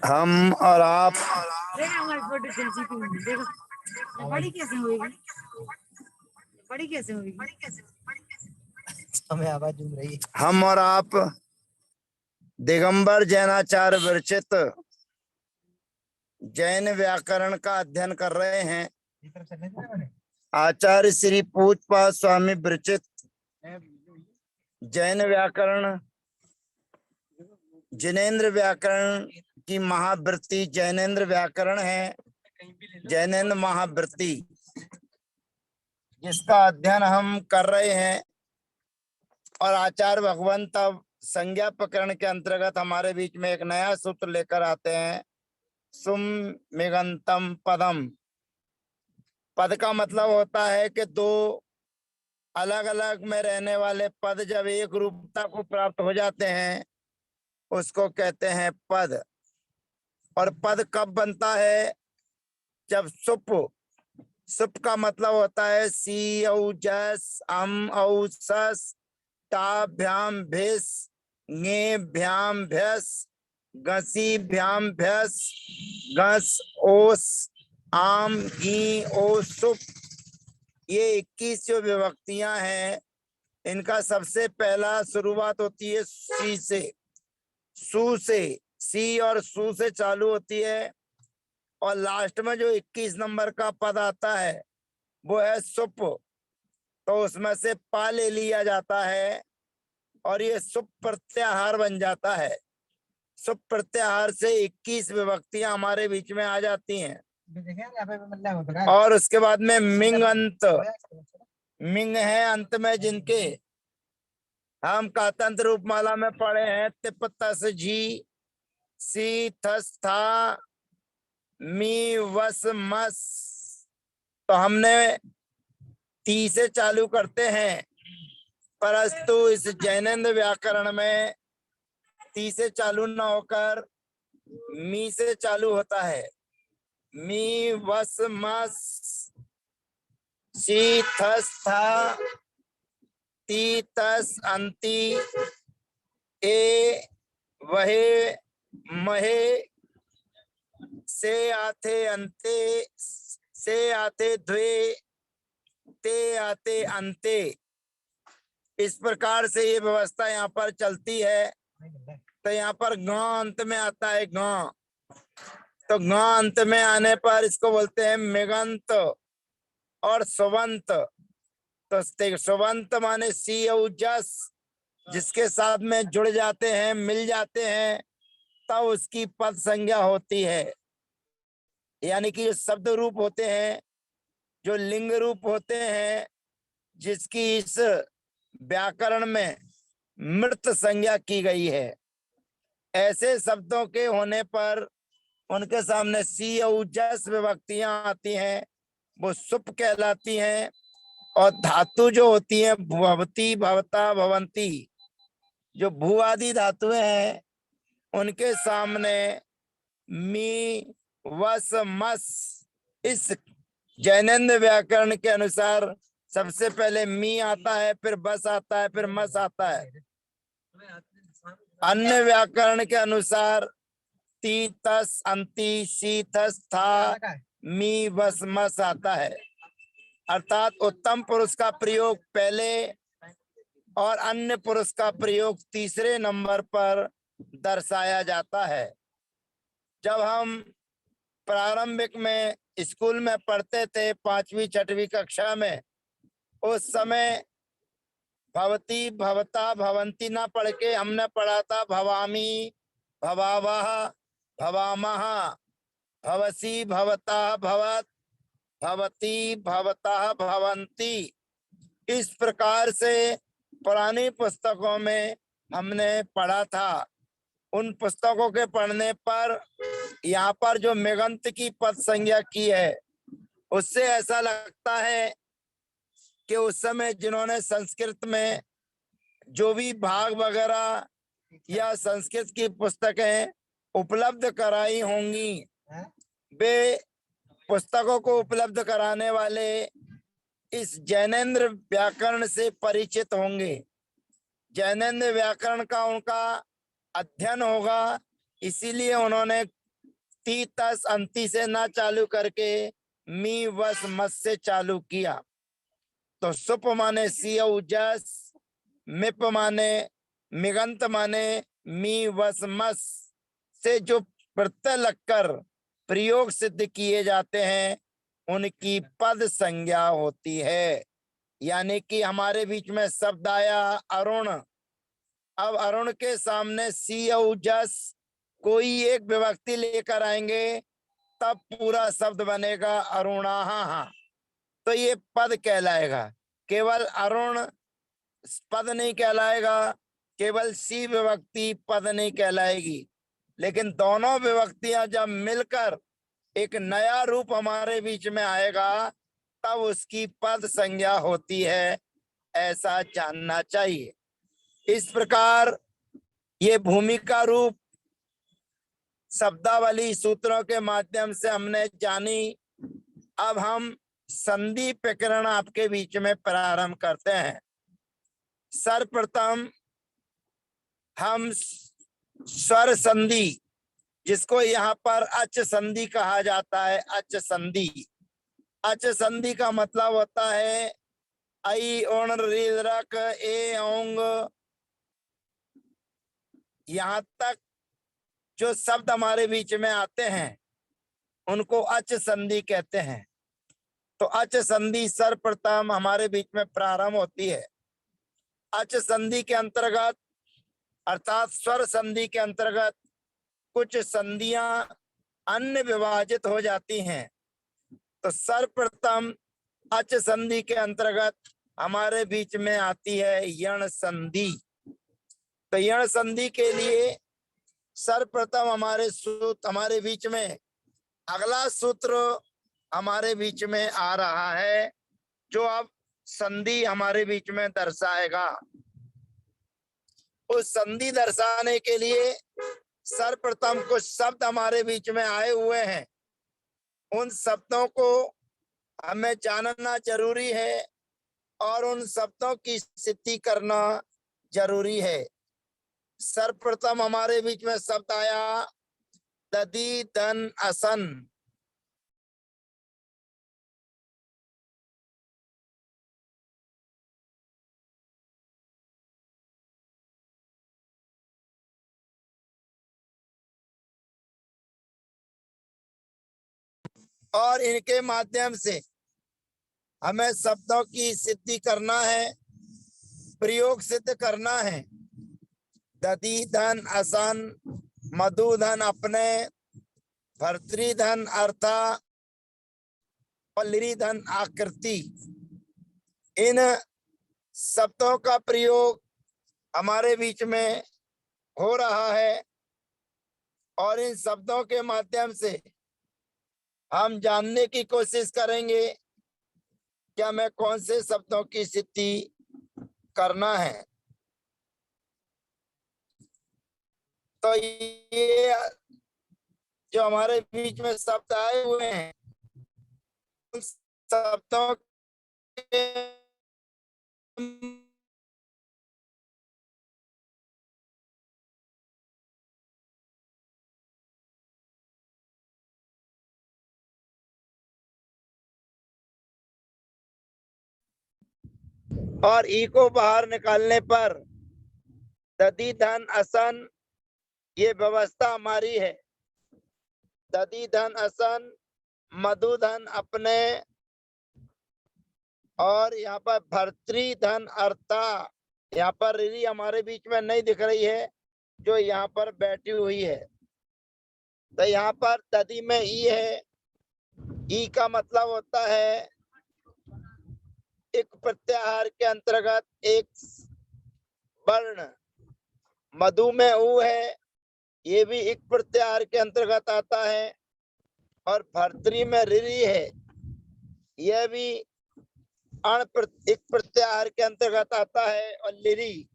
हम और आप बड़ी कैसे होगी? बड़ी कैसे होगी? हमें आवाज झूम रही है। हम और आप दिगंबर जैनाचार्य विरचित जैन व्याकरण का अध्ययन कर रहे हैं। आचार्य श्री पूजपाद स्वामी विरचित जैन व्याकरण जिनेन्द्र व्याकरण की महावृत्ति जैनेन्द्र व्याकरण है। जैनेन्द्र महावृत्ति जिसका अध्ययन हम कर रहे हैं और आचार्य भगवंत अब संज्ञा प्रकरण के अंतर्गत हमारे बीच में एक नया सूत्र लेकर आते हैं। सुमिगंतम पदम। पद का मतलब होता है कि दो अलग अलग में रहने वाले पद जब एक रूपता को प्राप्त हो जाते हैं उसको कहते हैं पद। और पद कब बनता है? जब सुप। सुप का मतलब होता है सी औ जस अम औ सस ताभ्याम भिस ङे भ्याम भ्यस गसी भ्याम भ्यस गस ओस आम ई ओ सुप। ये 21 जो विभक्तियां हैं इनका सबसे पहला शुरुआत होती है सी से, सू से। सी और सू से चालू होती है और लास्ट में जो 21 नंबर का पद आता है वो है सुप। तो उसमें से पा ले लिया जाता है और ये सुप प्रत्याहार बन जाता है। सुप प्रत्याहार से 21 विभक्तियां हमारे बीच में आ जाती हैं। और उसके बाद में मिंग अंत। मिंग है अंत में जिनके हम कातंत्र रूपमाला में पढ़े हैं तिप तस जी सी थस था मी वस मस। तो हमने ती से चालू करते हैं परंतु इस जैनेन्द्र व्याकरण में ती से चालू ना होकर मी से चालू होता है। मी वस मस सी थस था ती तस अंति ए वहे महे से आते अंते से आते द्वे ते आते अंते। इस प्रकार से ये व्यवस्था यहाँ पर चलती है। तो यहाँ पर ग अंत में आता है ग। तो ग अंत में आने पर इसको बोलते हैं मेगंत और सुवंत। तो सुवंत माने सी औ जस जिसके साथ में जुड़ जाते हैं मिल जाते हैं तब उसकी पद संज्ञा होती है। यानी कि शब्द रूप होते हैं जो लिंग रूप होते हैं जिसकी इस व्याकरण में मृत संज्ञा की गई है। ऐसे शब्दों के होने पर उनके सामने सी और जस विभक्तियां आती हैं वो सुप कहलाती हैं। और धातु जो होती है भवती भवता भवंती जो भू आदि धातुएं हैं उनके सामने मी वस मस। इस जैनेन्द्र व्याकरण के अनुसार सबसे पहले मी आता है फिर बस आता है फिर मस आता है। अन्य व्याकरण के अनुसार ती तस अंति सी तस था मी बस मस आता है। अर्थात उत्तम पुरुष का प्रयोग पहले और अन्य पुरुष का प्रयोग तीसरे नंबर पर दर्शाया जाता है। जब हम प्रारंभिक में स्कूल में पढ़ते थे 5वीं 6वीं कक्षा में उस समय भवती भवता भवंती ना पढ़ के हमने पढ़ा था भवामी भवावह भवामह भवसी भवता भवत भवती भवता भवंती। इस प्रकार से पुरानी पुस्तकों में हमने पढ़ा था। उन पुस्तकों के पढ़ने पर यहाँ पर जो मेगंत की पद संज्ञा की है उससे ऐसा लगता है कि उस समय जिन्होंने संस्कृत में जो भी भाग वगैरह या संस्कृत की पुस्तकें उपलब्ध कराई होंगी वे पुस्तकों को उपलब्ध कराने वाले इस जैनेन्द्र व्याकरण से परिचित होंगे। जैनेन्द्र व्याकरण का उनका अध्ययन होगा, इसीलिए उन्होंने ती तस अंति से ना चालू करके मी वस मस से चालू किया। तो सुप माने सियऊ जस, मिप माने मिगंत माने मी वस मस से जो प्रत्यय लगकर प्रयोग सिद्ध किए जाते हैं उनकी पद संज्ञा होती है। यानी कि हमारे बीच में शब्द आया अरुण, अब अरुण के सामने सियऊ जस कोई एक विभक्ति लेकर आएंगे तब पूरा शब्द बनेगा अरुणाहा, तो ये पद कहलाएगा। केवल अरुण पद नहीं कहलाएगा, केवल सी विभक्ति पद नहीं कहलाएगी, लेकिन दोनों विभक्तियां जब मिलकर एक नया रूप हमारे बीच में आएगा तब उसकी पद संज्ञा होती है, ऐसा जानना चाहिए। इस प्रकार ये भूमिका रूप शब्दावली सूत्रों के माध्यम से हमने जानी। अब हम संधि प्रकरण आपके बीच में प्रारंभ करते हैं। सर्वप्रथम हम स्वर संधि, जिसको यहाँ पर अच संधि कहा जाता है, अच संधि। अच संधि का मतलब होता है आई ओण रीरक ए ओंग, यहाँ तक जो शब्द हमारे बीच में आते हैं उनको अच संधि कहते हैं। तो अच संधि सर्वप्रथम हमारे बीच में प्रारंभ होती है। अच संधि के अंतर्गत अर्थात स्वर संधि के अंतर्गत कुछ संधियां अन्य विभाजित हो जाती हैं। तो सर्वप्रथम अच संधि के अंतर्गत हमारे बीच में आती है यण संधि। तो यण संधि के लिए सर्वप्रथम हमारे बीच में अगला सूत्र हमारे बीच में आ रहा है, जो अब संधि हमारे बीच में दर्शाएगा। उस संधि दर्शाने के लिए सर्वप्रथम कुछ शब्द हमारे बीच में आए हुए हैं, उन शब्दों को हमें जानना जरूरी है और उन शब्दों की सिद्धि करना जरूरी है। सर्वप्रथम हमारे बीच में शब्द आया ददी दन असन। और इनके माध्यम से हमें शब्दों की सिद्धि करना है, प्रयोग सिद्ध करना है। ददी धन असन, मधुधन अपने, भर्तृधन अर्था और लिरिधन आकृति, इन शब्दों का प्रयोग हमारे बीच में हो रहा है और इन शब्दों के माध्यम से हम जानने की कोशिश करेंगे कि हमें कौन से शब्दों की सिद्धि करना है। तो ये जो हमारे बीच में शब्द आए हुए हैं उन शब्दों के और ई को बाहर निकालने पर ददी धन असन, ये व्यवस्था हमारी है। ददी धन असन, मधुधन अपने, और यहाँ पर भर्तृधन अर्था, यहाँ पर रिरी हमारे बीच में नहीं दिख रही है जो यहाँ पर बैठी हुई है। तो यहाँ पर ददी में ई है। ई का मतलब होता है एक प्रत्याहार के अंतर्गत एक वर्ण। मधु में ऊ है, ये भी एक प्रत्याहार के अंतर्गत आता है। और भर्तरी में रिरी है, यह भी एक प्रत्याहार के अंतर्गत आता है। और लिरी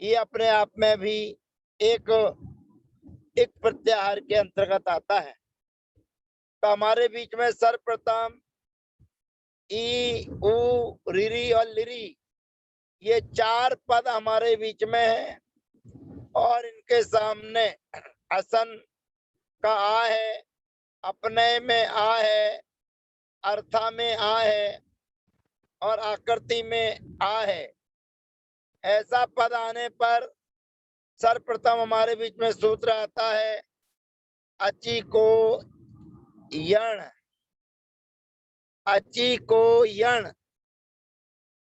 ये अपने आप में भी एक प्रत्याहार के अंतर्गत आता है। तो हमारे बीच में सर्वप्रथम ई उ रिरी और लिरी ये चार पद हमारे बीच में है और इनके सामने असन का आ है, अपने में आ है, अर्था में आ है और आकृति में आ है। ऐसा पद आने पर सर्वप्रथम हमारे बीच में सूत्र आता है अची को यण। अची को यण,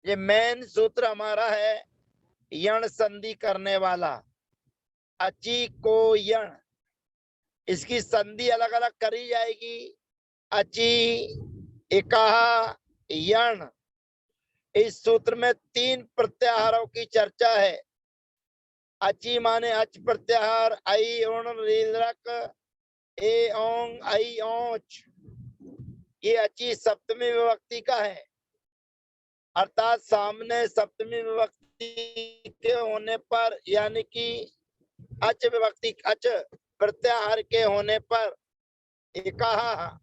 ये मेन सूत्र हमारा है यण संधि करने वाला। अची को यण, इसकी संधि अलग अलग करी जाएगी। अची, इकाहा, यण। इस सूत्र में 3 प्रत्याहारों की चर्चा है। अची माने अच प्रत्याहार, आई उण रीलक, ए ओंग आई ओंच। ये अची सप्तमी विभक्ति का है, अर्थात सामने सप्तमी विभक्ति के होने पर, यानी कि अच विभक्ति, अच प्रत्याहार के होने पर इकाहा,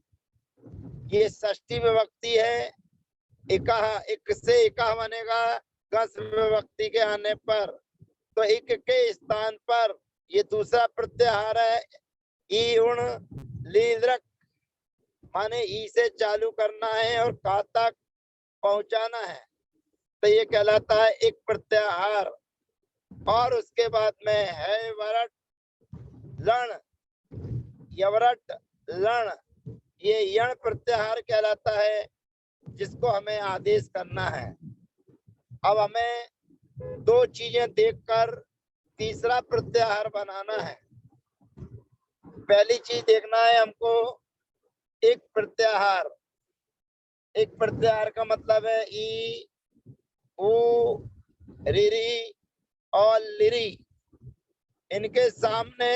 ये षष्ठी विभक्ति है। इकाहा, इक से इकाहा बनेगा गस विभक्ति के आने पर, तो इक के स्थान पर ये दूसरा प्रत्याहार है ई उण लीद्रक, माने ई से चालू करना है और का तक पहुंचाना है, तो ये कहलाता है एक प्रत्याहार। और उसके बाद में है वरट लण, यवरट लण, ये यण प्रत्याहार कहलाता है, जिसको हमें आदेश करना है। अब हमें 2 चीजें देखकर तीसरा प्रत्याहार बनाना है। पहली चीज देखना है हमको एक प्रत्याहार। एक प्रत्याहार का मतलब है ई, ऊ, रिरी और लिरी। इनके सामने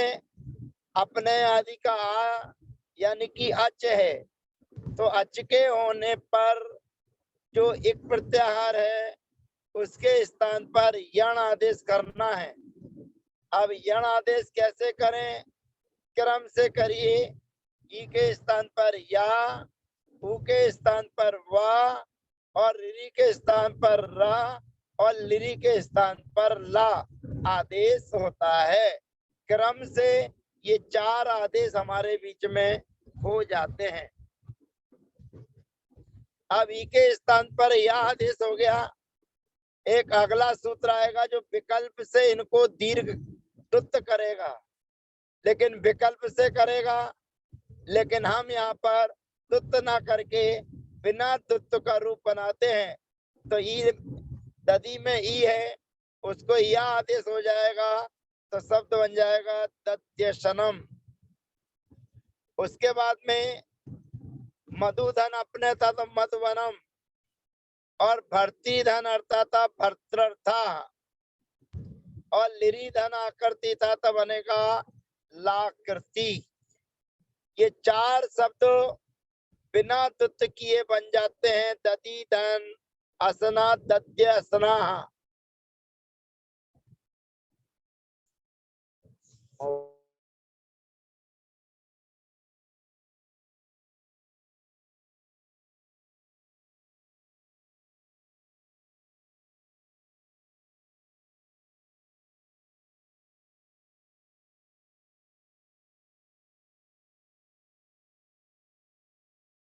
अपने आदि का आ यानी कि अच है, तो अच के होने पर जो एक प्रत्याहार है उसके स्थान पर यण आदेश करना है। अब यण आदेश कैसे करें? क्रम से करिए। ई के स्थान पर या, ऊ के स्थान पर वा और रिरी के स्थान पर रा और लिरी के स्थान पर ला आदेश होता है। क्रम से ये 4 आदेश हमारे बीच में हो जाते हैं। अब ई के स्थान पर यह आदेश हो गया। एक अगला सूत्र आएगा जो विकल्प से इनको दीर्घ दुत्त करेगा, लेकिन विकल्प से करेगा, लेकिन हम यहाँ पर दुत्त ना करके बिना दुत्त का रूप बनाते हैं। तो ई ददी में ई है, उसको यह आदेश हो जाएगा, तो शब्द बन जाएगा दत्यशनम। उसके बाद में मधुधन अपने था तो मधुवनम, और भर्ती धन अर्थात भर्तृर्था, और लिरी धन आकृति था तो बनेगा लाकृति। ये 4 शब्द बिना दुत्त किए बन जाते हैं ददी धन असना दद्य असना।